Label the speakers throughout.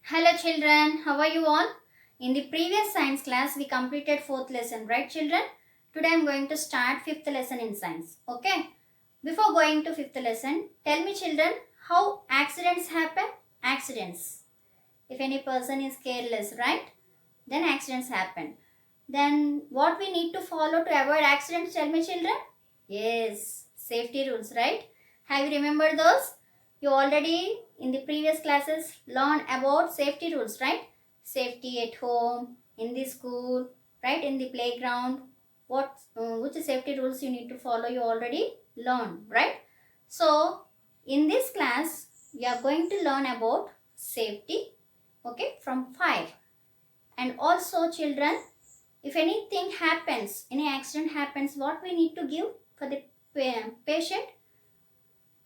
Speaker 1: Hello children, how are you all? In the previous science class, we completed 4th lesson, right children? Today I am going to start 5th lesson in science, okay? Before going to 5th lesson, tell me children, how accidents happen? Accidents. If any person is careless, right? Then accidents happen. Then what we need to follow to avoid accidents, tell me children? Yes, safety rules, right? Have you remembered those? You already in the previous classes learned about safety rules, right? Safety at home, in the school, right? In the playground. Which safety rules you need to follow you already learned, right? So, in this class, we are going to learn about safety, okay, from fire. And also children, if anything happens, any accident happens, what we need to give for the patient?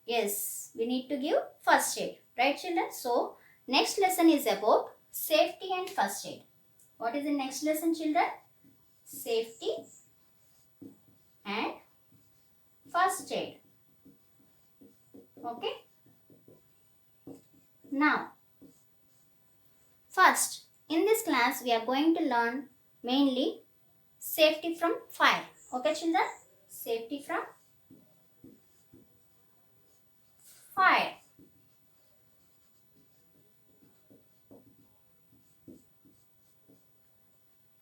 Speaker 1: Yes, we need to give first aid, right children? So, next lesson is about safety and first aid. What is the next lesson children? Safety and first aid. Okay. Now, first, in this class, we are going to learn mainly safety from fire. Okay children? Safety from fire.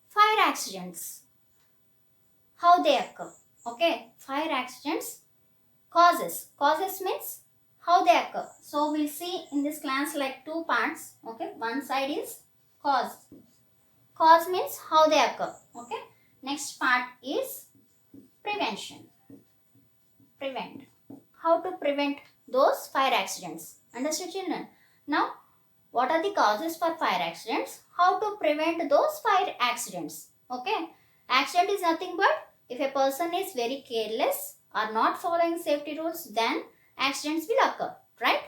Speaker 1: Fire accidents, how they occur. Okay, fire accidents, causes means how they occur. So we'll see in this class like two parts. Okay, one side is cause means how they occur. Okay, next part is prevention, prevent, how to prevent those fire accidents. Understood children? Now what are the causes for fire accidents? How to prevent those fire accidents? Okay. Accident is nothing but if a person is very careless or not following safety rules, then accidents will occur. Right?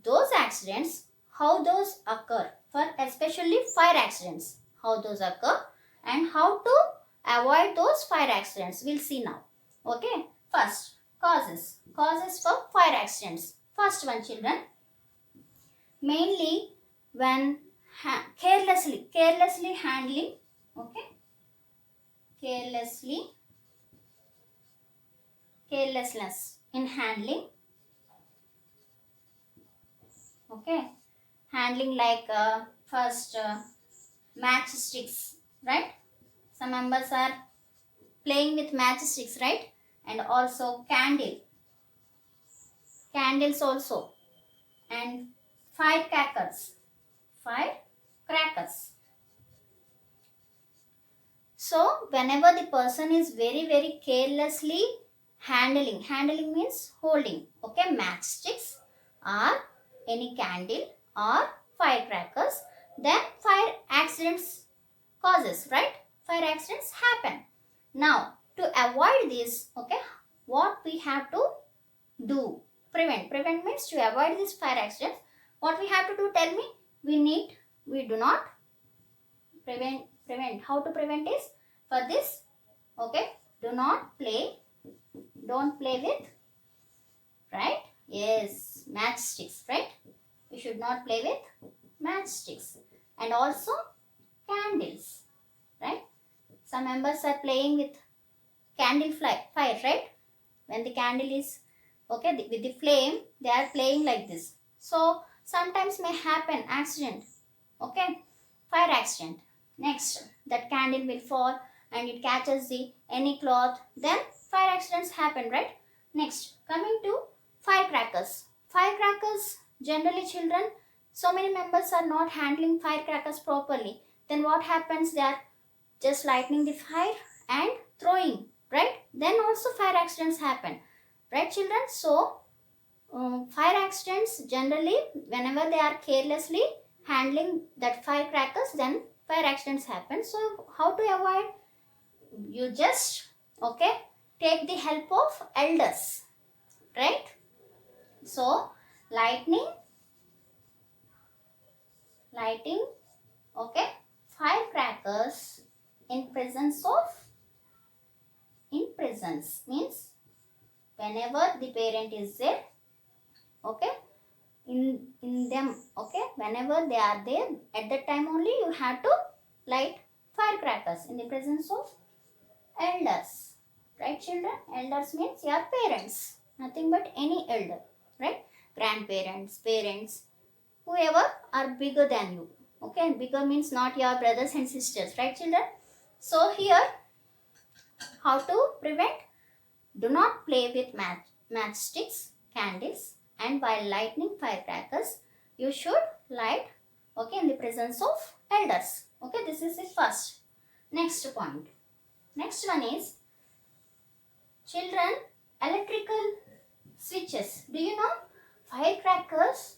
Speaker 1: Those accidents, how those occur, for especially fire accidents, how those occur and how to avoid those fire accidents. We'll see now. Okay. First, causes. Causes for fire accidents. First one children. Mainly when carelessly handling, okay, carelessness in handling, okay, handling like first matchsticks, right? Some members are playing with matchsticks, right? And also candles also, and firecrackers, firecrackers. So, whenever the person is very carelessly handling means holding, okay, matchsticks or any candle or firecrackers, then fire accidents causes, right? Fire accidents happen. Now, to avoid this, okay, what we have to do? Prevent means to avoid these fire accidents. What we have to do? Tell me. We do not prevent. How to prevent is for this, okay, don't play with, right? Yes, matchsticks, right? We should not play with matchsticks. And also candles, right? Some members are playing with fire, right? When the candle is okay with the flame, they are playing like this. So sometimes may happen accident, okay, fire accident. Next, that candle will fall and it catches the any cloth, then fire accidents happen, right? Next, coming to firecrackers. Firecrackers, generally children, so many members are not handling firecrackers properly. Then what happens? They are just lighting the fire and throwing, right? Then also fire accidents happen, right children? So fire accidents generally whenever they are carelessly handling that firecrackers, then fire accidents happen. So how to avoid? You just, okay, take the help of elders, right? So lighting, okay, firecrackers in presence means whenever the parent is there, okay, in them. Okay, whenever they are there, at that time only you have to light firecrackers in the presence of elders. Right, children? Elders means your parents, nothing but any elder, right? Grandparents, parents, whoever are bigger than you. Okay, bigger means not your brothers and sisters, right, children? So here, how to prevent? Do not play with matchsticks, candles, and while lighting firecrackers, you should light, okay, in the presence of elders. Okay, this is the first. Next point. Next one is children, electrical switches. Do you know firecrackers?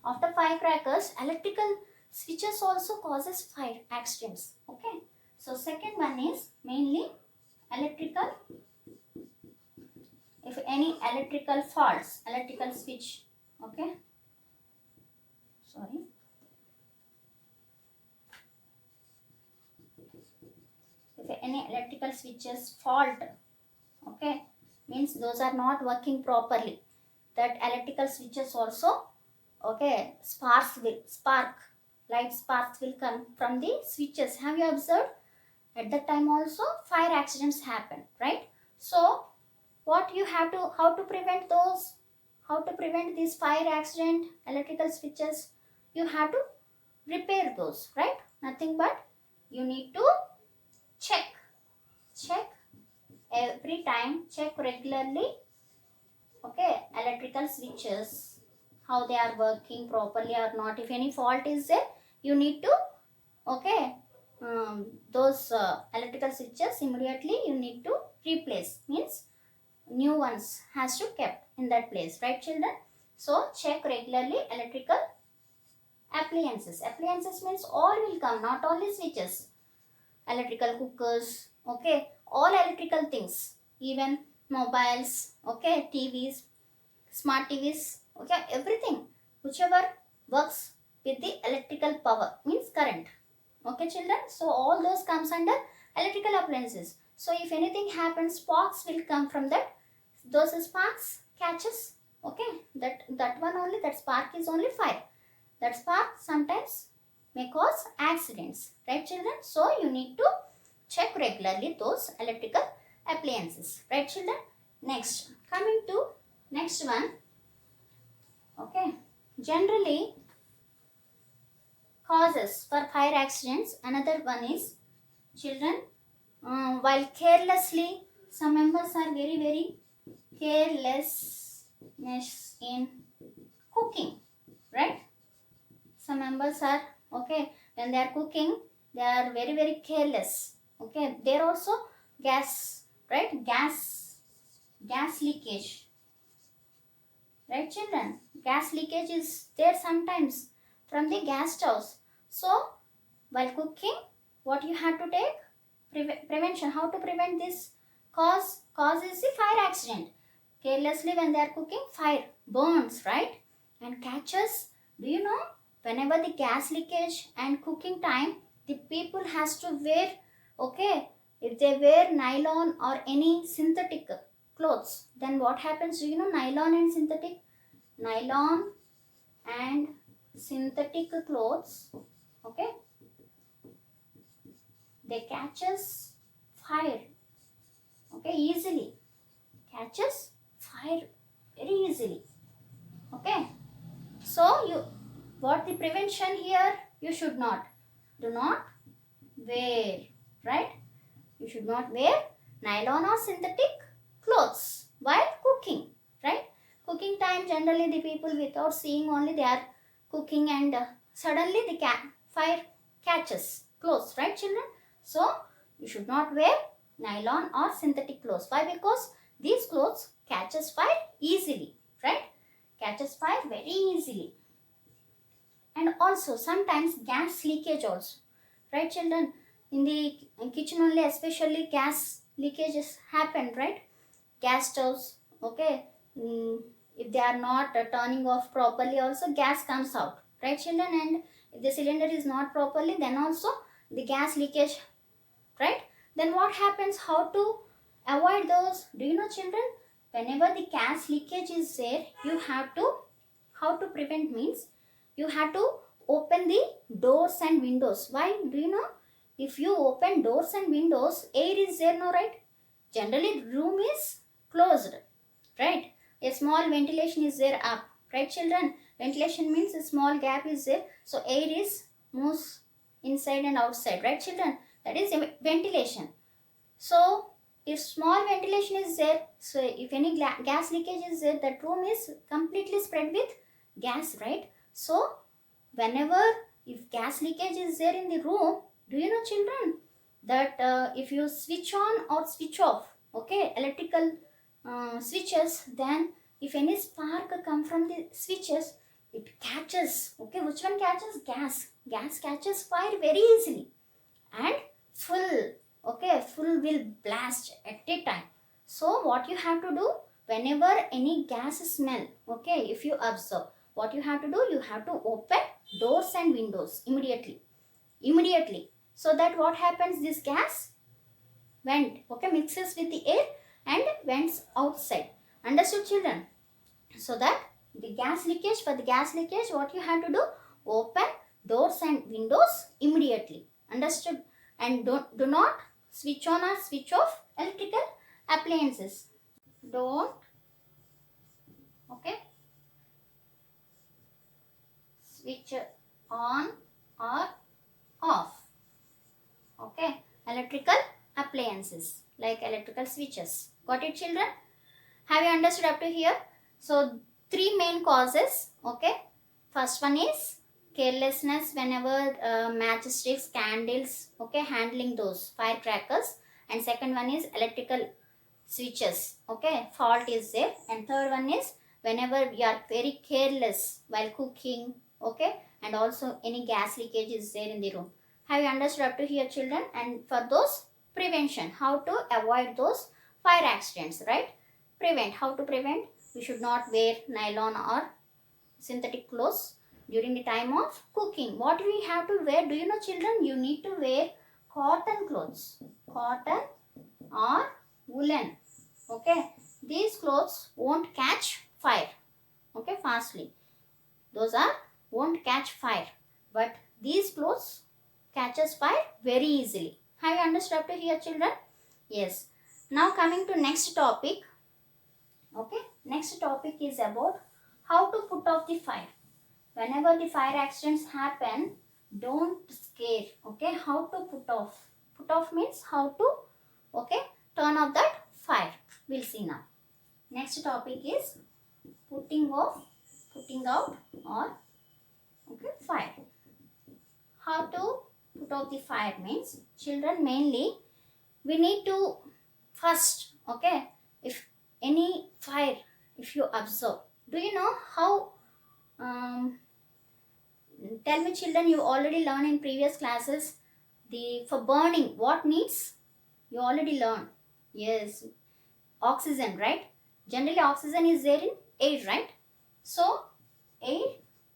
Speaker 1: After firecrackers, electrical switches also causes fire accidents. Okay. So second one is mainly electrical. If any electrical faults, electrical switch, okay, sorry, if any electrical switches fault, okay, means those are not working properly, that electrical switches also, okay, light sparks will come from the switches. Have you observed? At that time also fire accidents happen, right? So what you have to, how to prevent those, how to prevent this fire accident, electrical switches, you have to repair those, right? Nothing but you need to check every time, check regularly, okay, electrical switches, how they are working properly or not. If any fault is there, you need to, okay, those electrical switches immediately you need to replace, means new ones has to kept in that place, right, children? So check regularly electrical appliances. Appliances means all will come, not only switches, electrical cookers, okay, all electrical things, even mobiles, okay, TVs, smart TVs, okay, everything whichever works with the electrical power, means current. Okay, children, so all those comes under electrical appliances. So if anything happens, sparks will come from that, those sparks catches, okay, that one only, that spark is only fire, that spark sometimes may cause accidents, right, children? So you need to check regularly those electrical appliances, right, children? Next, coming to next one, okay, generally causes for fire accidents, another one is children, while carelessly, some members are very carelessness in cooking, right? Some members are, okay, when they are cooking, they are very careless, okay. There also gas, right? Gas leakage, right, children? Gas leakage is there sometimes from the gas stoves. So while cooking, what you have to take? Prevention. How to prevent this cause is the fire accident. Carelessly when they are cooking, fire burns, right? And catches. Do you know, whenever the gas leakage and cooking time, the people has to wear, okay, if they wear nylon or any synthetic clothes, then what happens? Do you know nylon and synthetic clothes, okay, they catches fire, okay, easily, catches fire very easily, okay. So you, what the prevention here? You should not, do not wear, right? You should not wear nylon or synthetic clothes while cooking, right? Cooking time, generally the people without seeing only they are cooking, and suddenly the fire catches clothes, right, children? So you should not wear nylon or synthetic clothes. Why? Because these clothes catches fire easily, right? Catches fire very easily. And also sometimes gas leakage also, right, children? In the kitchen only, especially gas leakages happen, right? Gas stoves, okay, if they are not turning off properly, also gas comes out, right, children? And if the cylinder is not properly, then also the gas leakage, right? Then what happens? How to avoid those? Do you know, children? Whenever the gas leakage is there, you have to How to prevent means you have to open the doors and windows. Why? Do you know? If you open doors and windows, air is there, no, right? Generally, room is closed, right? A small ventilation is there up, right, children? Ventilation means a small gap is there, so air is moves inside and outside, right, children? That is ventilation. So if small ventilation is there, so if any gas leakage is there, that room is completely spread with gas, right? So whenever if gas leakage is there in the room, do you know, children, that if you switch on or switch off, okay, electrical switches, then if any spark come from the switches, it catches, okay, which one catches? Gas catches fire very easily, and full, okay, full will blast at a time. So what you have to do, whenever any gas smell, okay, if you observe, what you have to do, you have to open doors and windows immediately, so that what happens, this gas vent, okay, mixes with the air and vents outside. Understood, children? So that the gas leakage, for the gas leakage, what you have to do, open doors and windows immediately. Understood? And do not switch on or switch off electrical appliances. Don't, okay, switch on or off, okay, electrical appliances like electrical switches. Got it, children? Have you understood up to here? So three main causes, okay. First one is carelessness, whenever matchsticks, candles, okay, handling those firecrackers. And second one is electrical switches, okay, fault is there. And third one is whenever we are very careless while cooking, okay, and also any gas leakage is there in the room. Have you understood up to here, children? And for those, prevention, how to avoid those fire accidents, right? Prevent, how to prevent? You should not wear nylon or synthetic clothes during the time of cooking. What we have to wear, do you know, children? You need to wear cotton clothes, cotton or woolen, okay. These clothes won't catch fire, okay, fastly. Those are won't catch fire, but these clothes catches fire very easily. Have you understood up to here, children? Yes. Now coming to next topic, okay. Next topic is about how to put off the fire. Whenever the fire accidents happen, don't scare, okay. How to put off? Put off means how to, okay, turn off that fire. We'll see now. Next topic is putting out or, okay, fire. How to put out the fire means, children, mainly we need to first, okay, if any fire, if you observe, do you know how, tell me, children, you already learned in previous classes, for burning, what needs? You already learned. Yes, oxygen, right? Generally oxygen is there in air, right? So air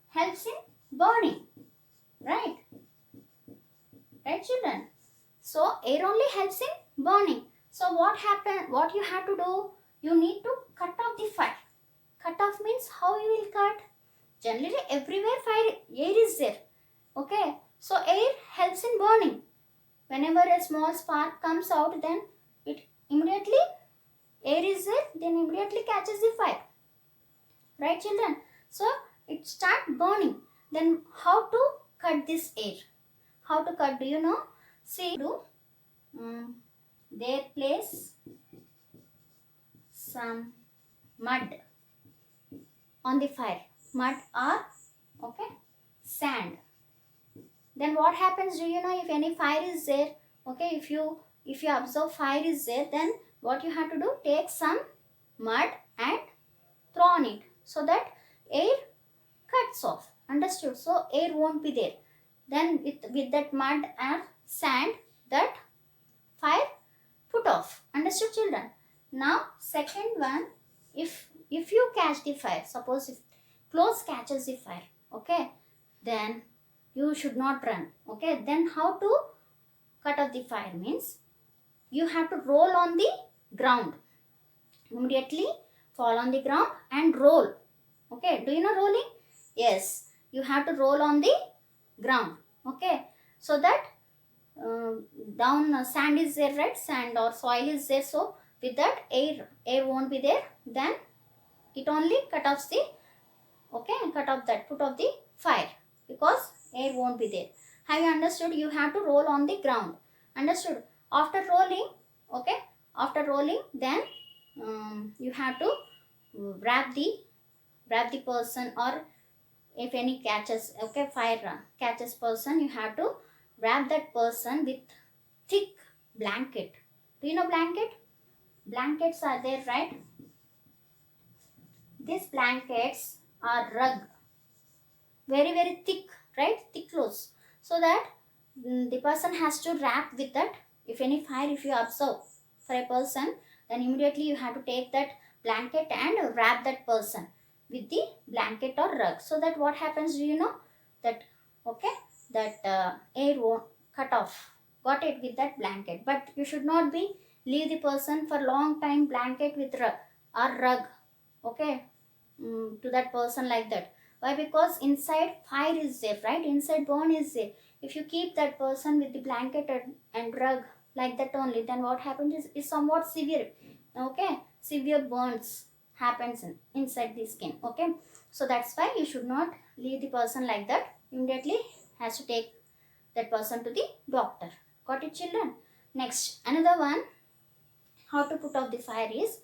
Speaker 1: helps in burning, right? Right, children? So air only helps in burning. So what you have to do, you need to cut off the fire. Cut off means how you will cut? Generally everywhere fire, air is there, okay. So air helps in burning. Whenever a small spark comes out, then it immediately, air is there, then immediately catches the fire, right, children? So it start burning. Then how to cut this air? How to cut, do you know? See, they place some mud on the fire, mud or, okay, sand. Then what happens, do you know? If any fire is there, okay, if you observe fire is there, then what you have to do, take some mud and throw on it, so that air cuts off. Understood? So air won't be there. Then with that mud and sand, that fire put off. Understood, children? Now second one, if you catch the fire, suppose if clothes catches the fire, okay, then you should not run, okay. Then how to cut off the fire means, you have to roll on the ground. Immediately fall on the ground and roll, Okay, do you know rolling? Yes, you have to roll on the ground. Okay, so that down sand is there, right? Sand or soil is there, so with that air won't be there, then it only cut off the, okay, cut off that foot of the fire, because air won't be there. Have you understood? You have to roll on the ground. Understood? After rolling, okay, after rolling, then you have to wrap the person, or if any catches, okay, fire catches person, you have to wrap that person with thick blanket. Do you know blanket? Blankets are there, right? These blankets are rug, very very thick, right? Thick clothes, so that the person has to wrap with that. If any fire, if you observe for a person, then immediately you have to take that blanket and wrap that person with the blanket or rug, so that what happens, do you know, that, okay, that air won't cut off. Got it? With that blanket. But you should not be leave the person for long time blanket with rug or rug, okay, to that person like that. Why? Because inside fire is there, right? Inside burn is there. If you keep that person with the blanket and rug like that only, then what happens is somewhat severe, okay, severe burns happens inside the skin, okay. So that's why you should not leave the person like that. Immediately has to take that person to the doctor. Got it, children? Next, another one, how to put out the fire is,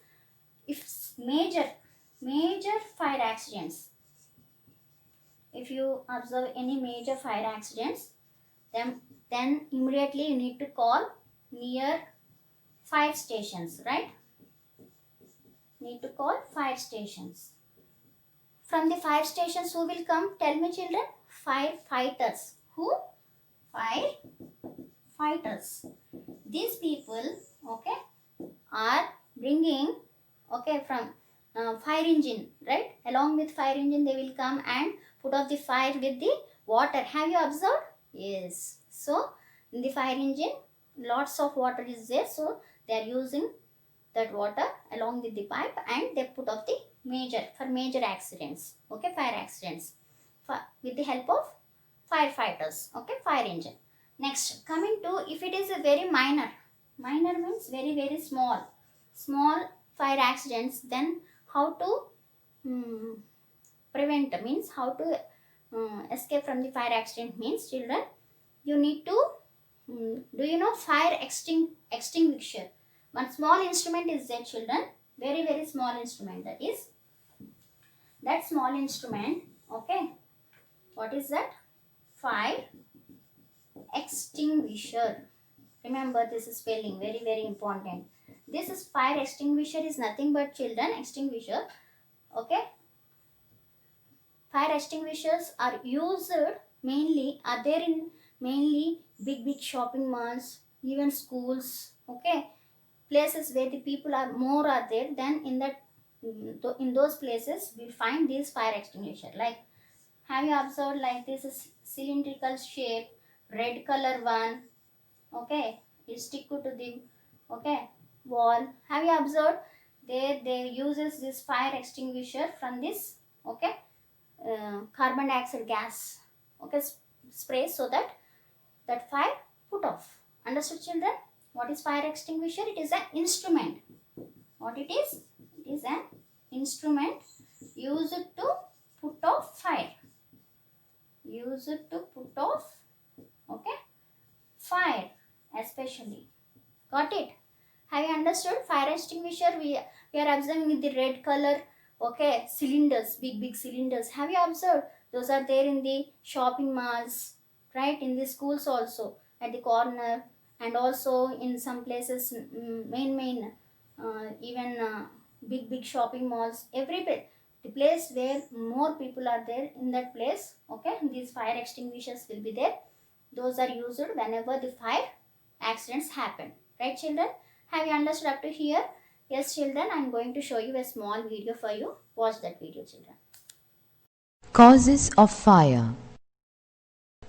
Speaker 1: if major fire accidents, if you observe any major fire accidents, then immediately you need to call near fire stations, right? Need to call fire stations. From the fire stations, who will come? Tell me, children. Firefighters. Who? Firefighters. These people, okay, are bringing, okay, from fire engine, right? Along with fire engine, they will come and put out the fire with the water. Have you observed? Yes. So in the fire engine, lots of water is there, so they are using that water along with the pipe, and they put out the major accidents, okay, fire accidents, with the help of firefighters, okay, fire engine. Next, coming to, if it is a very minor means very very small fire accidents, then how to prevent, means how to escape from the fire accident means, children, you need to do you know fire extinguisher? One small instrument is there, children, very very small instrument, that is that small instrument, okay, what is that? Fire extinguisher. Remember, this is spelling very very important. This is fire extinguisher is nothing but, children, extinguisher, okay. Fire extinguishers are used mainly, are there in mainly big shopping malls, even schools, okay, places where the people are more are there, then in that in those places we find these fire extinguisher. Like, have you observed, like this is cylindrical shape, red color one, okay, it stick to the, okay, wall. Have you observed? They uses this fire extinguisher from this, okay, carbon dioxide gas, okay, spray, so that fire put off. Understood, children? What is fire extinguisher? It is an instrument. What it is? It is an instrument used to put off fire. Used to put off, okay, fire especially. Got it? Have you understood? Fire extinguisher, we are observing with the red color, okay, cylinders, big cylinders. Have you observed? Those are there in the shopping malls, right? In the schools also, at the corner, and also in some places, main even big shopping malls, every place, the place where more people are there, in that place, okay, these fire extinguishers will be there. Those are used whenever the fire accidents happen, right, children? Have you understood up to here? Yes, children, I am going to show you a small video for you. Watch that video, children.
Speaker 2: Causes of fire.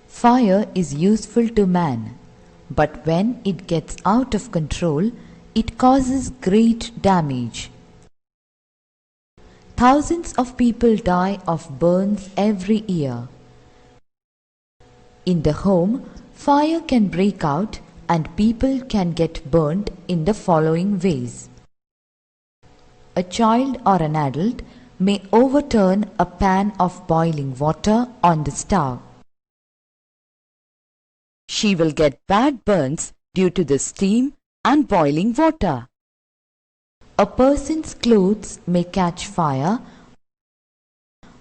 Speaker 2: Fire is useful to man, but when it gets out of control, it causes great damage. Thousands of people die of burns every year. In the home, fire can break out and people can get burnt in the following ways. A child or an adult may overturn a pan of boiling water on the stove. She will get bad burns due to the steam and boiling water. A person's clothes may catch fire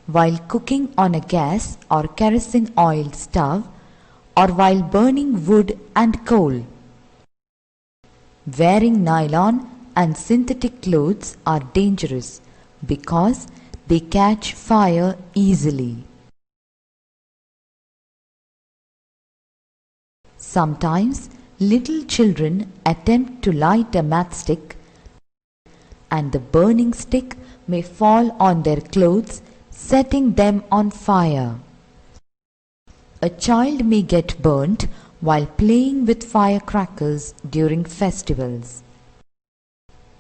Speaker 2: while cooking on a gas or kerosene oil stove or while burning wood and coal. Wearing nylon and synthetic clothes are dangerous because they catch fire easily. Sometimes little children attempt to light a matchstick and the burning stick may fall on their clothes, setting them on fire. A child may get burnt while playing with firecrackers during festivals.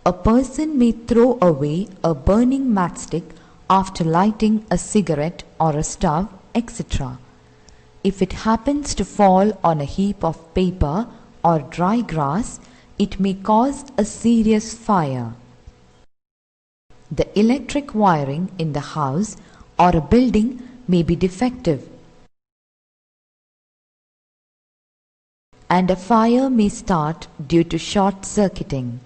Speaker 2: A person may throw away a burning matchstick after lighting a cigarette or a stove, etc. If it happens to fall on a heap of paper or dry grass, it may cause a serious fire. The electric wiring in the house or a building may be defective, and a fire may start due to short circuiting.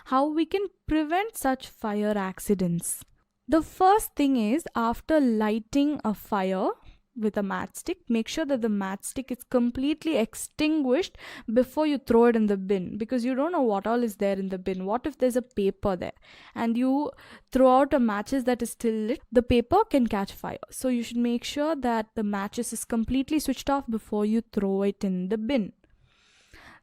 Speaker 3: How we can prevent such fire accidents. The first thing is, after lighting a fire with a matchstick, make sure that the matchstick is completely extinguished before you throw it in the bin, because you don't know what all is there in the bin. What if there's a paper there and you throw out a matches that is still lit? The paper can catch fire. So you should make sure that the matches is completely switched off before you throw it in the bin.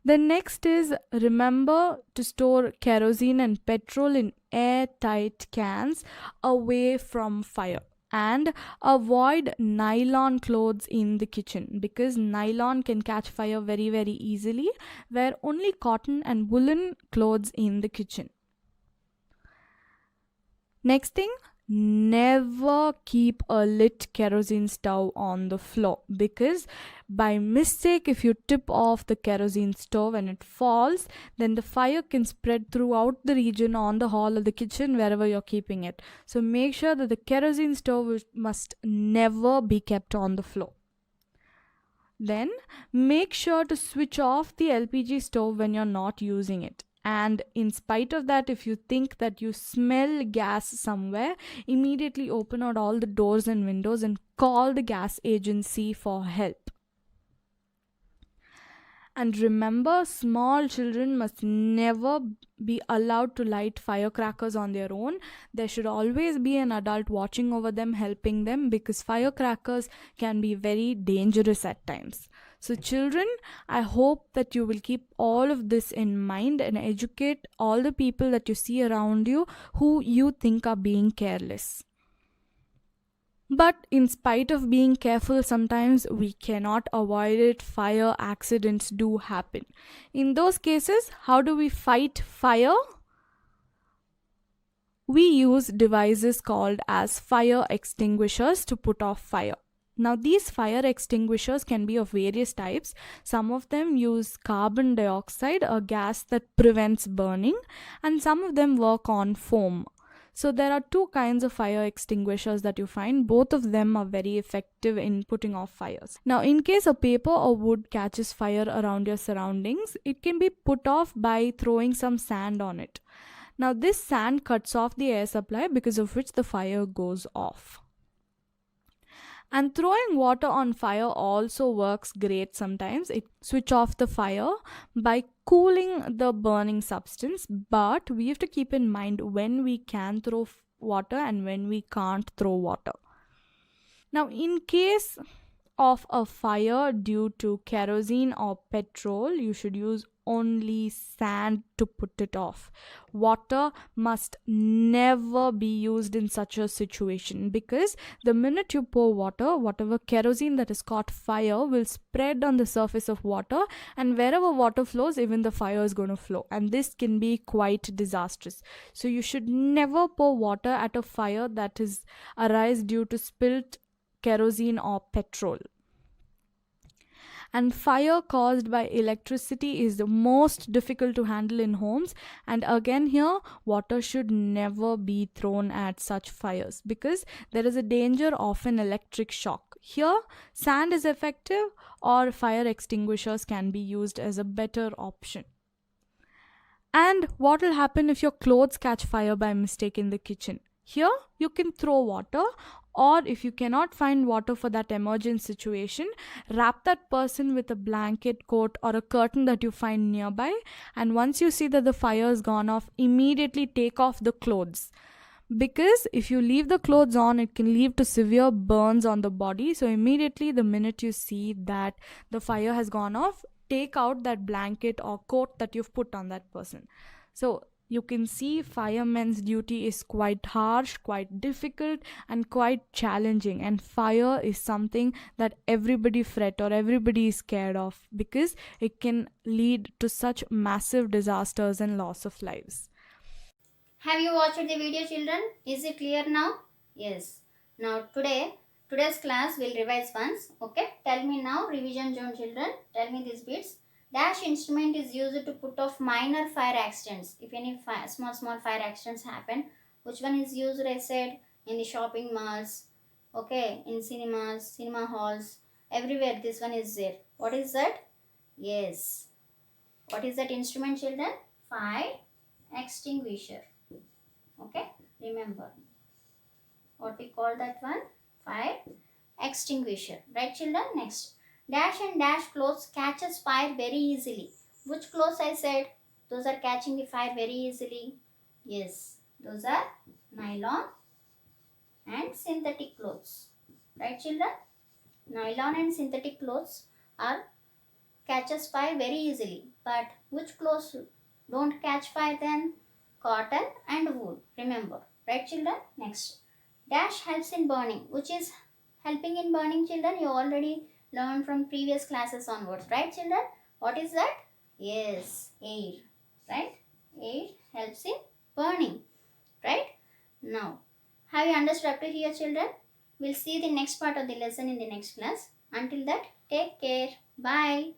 Speaker 3: The next is, remember to store kerosene and petrol in airtight cans away from fire, and avoid nylon clothes in the kitchen because nylon can catch fire very easily. Wear only cotton and woolen clothes in the kitchen. Next thing, never keep a lit kerosene stove on the floor, because by mistake if you tip off the kerosene stove and it falls, then the fire can spread throughout the region on the hall or the kitchen, wherever you're keeping it. So make sure that the kerosene stove must never be kept on the floor. Then make sure to switch off the LPG stove when you're not using it. And in spite of that, if you think that you smell gas somewhere, immediately open out all the doors and windows and call the gas agency for help. And remember, small children must never be allowed to light firecrackers on their own. There should always be an adult watching over them, helping them, because firecrackers can be very dangerous at times. So children, I hope that you will keep all of this in mind and educate all the people that you see around you who you think are being careless. But in spite of being careful, sometimes we cannot avoid it. Fire accidents do happen. In those cases, how do we fight fire? We use devices called as fire extinguishers to put off fire. Now, these fire extinguishers can be of various types. Some of them use carbon dioxide, a gas that prevents burning, and some of them work on foam. So there are two kinds of fire extinguishers that you find. Both of them are very effective in putting off fires. Now, in case a paper or wood catches fire around your surroundings, it can be put off by throwing some sand on it. Now, this sand cuts off the air supply, because of which the fire goes off. And throwing water on fire also works great sometimes. It switch off the fire by cooling the burning substance, but we have to keep in mind when we can throw water and when we can't throw water. Now, in case off a fire due to kerosene or petrol, you should use only sand to put it off. Water must never be used in such a situation, because the minute you pour water, whatever kerosene that has caught fire will spread on the surface of water, and wherever water flows, even the fire is going to flow, and this can be quite disastrous. So you should never pour water at a fire that is arise due to spilt kerosene or petrol. And fire caused by electricity is the most difficult to handle in homes, and again here water should never be thrown at such fires, because there is a danger of an electric shock. Here sand is effective, or fire extinguishers can be used as a better option. And what will happen if your clothes catch fire by mistake in the kitchen? Here you can throw water, or if you cannot find water for that emergent situation, wrap that person with a blanket, coat, or a curtain that you find nearby, and once you see that the fire has gone off, immediately take off the clothes, because if you leave the clothes on, it can lead to severe burns on the body. So immediately the minute you see that the fire has gone off, take out that blanket or coat that you've put on that person. So you can see firemen's duty is quite harsh, quite difficult, and quite challenging, and fire is something that everybody fret or everybody is scared of, because it can lead to such massive disasters and loss of lives.
Speaker 1: Have you watched the video, children? Is it clear now? Yes. Now today's class will revise once. Okay. Tell me now, revision zone children. Tell me these bits. Dash instrument is used to put off minor fire accidents. If any small fire accidents happen, which one is used? I said in the shopping malls, okay, in cinemas, cinema halls, everywhere this one is there. What is that? Yes. What is that instrument, children? Fire extinguisher. Okay, remember what we call that one? Fire extinguisher. Right, children? Next. Dash and dash clothes catches fire very easily. Which clothes I said? Those are catching the fire very easily. Yes, those are nylon and synthetic clothes. Right, children? Nylon and synthetic clothes are catches fire very easily. But which clothes don't catch fire then? Cotton and wool. Remember. Right, children? Next. Dash helps in burning. Which is helping in burning, children? You already learned from previous classes onwards. Right, children? What is that? Yes, air. Right? Air helps in burning. Right? Now, have you understood up to here, children? We'll see the next part of the lesson in the next class. Until that, take care. Bye.